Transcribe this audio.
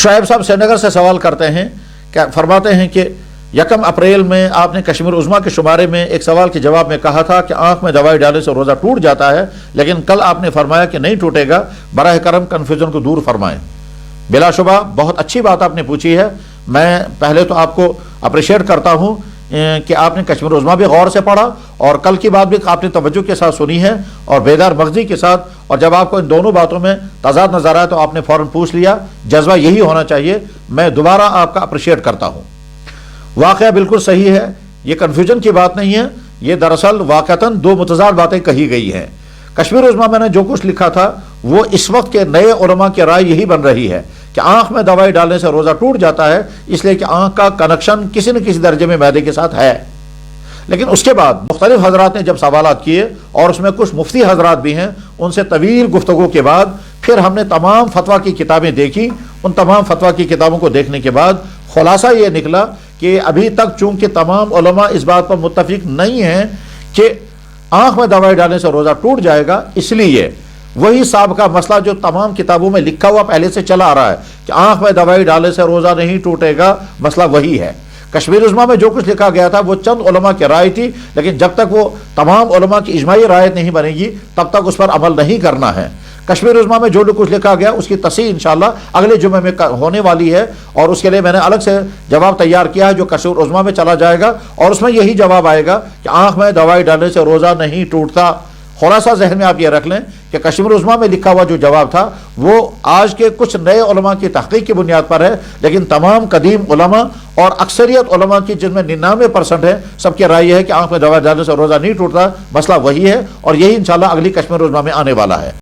شعیب صاحب سری نگر سے سوال کرتے ہیں کہ فرماتے ہیں کہ 1 اپریل میں آپ نے کشمیر عظمیٰ کے شمارے میں ایک سوال کے جواب میں کہا تھا کہ آنکھ میں دوائی ڈالنے سے روزہ ٹوٹ جاتا ہے، لیکن کل آپ نے فرمایا کہ نہیں ٹوٹے گا، براہ کرم کنفیوژن کو دور فرمائیں۔ بلا شبہ بہت اچھی بات آپ نے پوچھی ہے۔ میں پہلے تو آپ کو اپریشیٹ کرتا ہوں کہ آپ نے کشمیر عظمیٰ بھی غور سے پڑھا اور کل کی بات بھی آپ نے توجہ کے ساتھ سنی ہے اور بیدار مغزی کے ساتھ، اور جب آپ کو ان دونوں باتوں میں تضاد نظر آیا تو آپ نے فوراً پوچھ لیا۔ جذبہ یہی ہونا چاہیے۔ میں دوبارہ آپ کا اپریشیٹ کرتا ہوں۔ واقعہ بالکل صحیح ہے، یہ کنفیوژن کی بات نہیں ہے، یہ دراصل واقعتاً دو متضاد باتیں کہی گئی ہیں۔ کشمیر عظمیٰ میں نے جو کچھ لکھا تھا وہ اس وقت کے نئے علماء کی رائے یہی بن رہی ہے کہ آنکھ میں دوائی ڈالنے سے روزہ ٹوٹ جاتا ہے، اس لیے کہ آنکھ کا کنیکشن کسی نہ کسی درجے میں معدے کے ساتھ ہے۔ لیکن اس کے بعد مختلف حضرات نے جب سوالات کیے اور اس میں کچھ مفتی حضرات بھی ہیں، ان سے طویل گفتگو کے بعد پھر ہم نے تمام فتویٰ کی کتابیں دیکھی۔ ان تمام فتویٰ کی کتابوں کو دیکھنے کے بعد خلاصہ یہ نکلا کہ ابھی تک چونکہ تمام علماء اس بات پر متفق نہیں ہیں کہ آنکھ میں دوائی ڈالنے سے روزہ ٹوٹ جائے گا، اس لیے وہی سابقہ مسئلہ جو تمام کتابوں میں لکھا ہوا پہلے سے چلا آ رہا ہے کہ آنکھ میں دوائی ڈالنے سے روزہ نہیں ٹوٹے گا، مسئلہ وہی ہے۔ کشمیر عظمیٰ میں جو کچھ لکھا گیا تھا وہ چند علماء کی رائے تھی، لیکن جب تک وہ تمام علماء کی اجماعی رائے نہیں بنے گی تب تک اس پر عمل نہیں کرنا ہے۔ کشمیر عظمیٰ میں جو کچھ لکھا گیا اس کی تصحیح انشاءاللہ اگلے جمعے میں ہونے والی ہے، اور اس کے لیے میں نے الگ سے جواب تیار کیا ہے جو کشمیر عظمیٰ میں چلا جائے گا، اور اس میں یہی جواب آئے گا کہ آنکھ میں دوائی ڈالنے سے روزہ نہیں ٹوٹتا۔ خلاصہ ذہن میں آپ یہ رکھ لیں کہ کشمیر عظمیٰ میں لکھا ہوا جو جواب تھا وہ آج کے کچھ نئے علماء کی تحقیق کی بنیاد پر ہے، لیکن تمام قدیم علماء اور اکثریت علماء کی جن میں 99% ہے، سب کی رائے یہ ہے کہ آنکھ میں دوائی ڈالنے سے روزہ نہیں ٹوٹتا، مسئلہ وہی ہے، اور یہی انشاءاللہ اگلی کشمیر عظمیٰ میں آنے والا ہے۔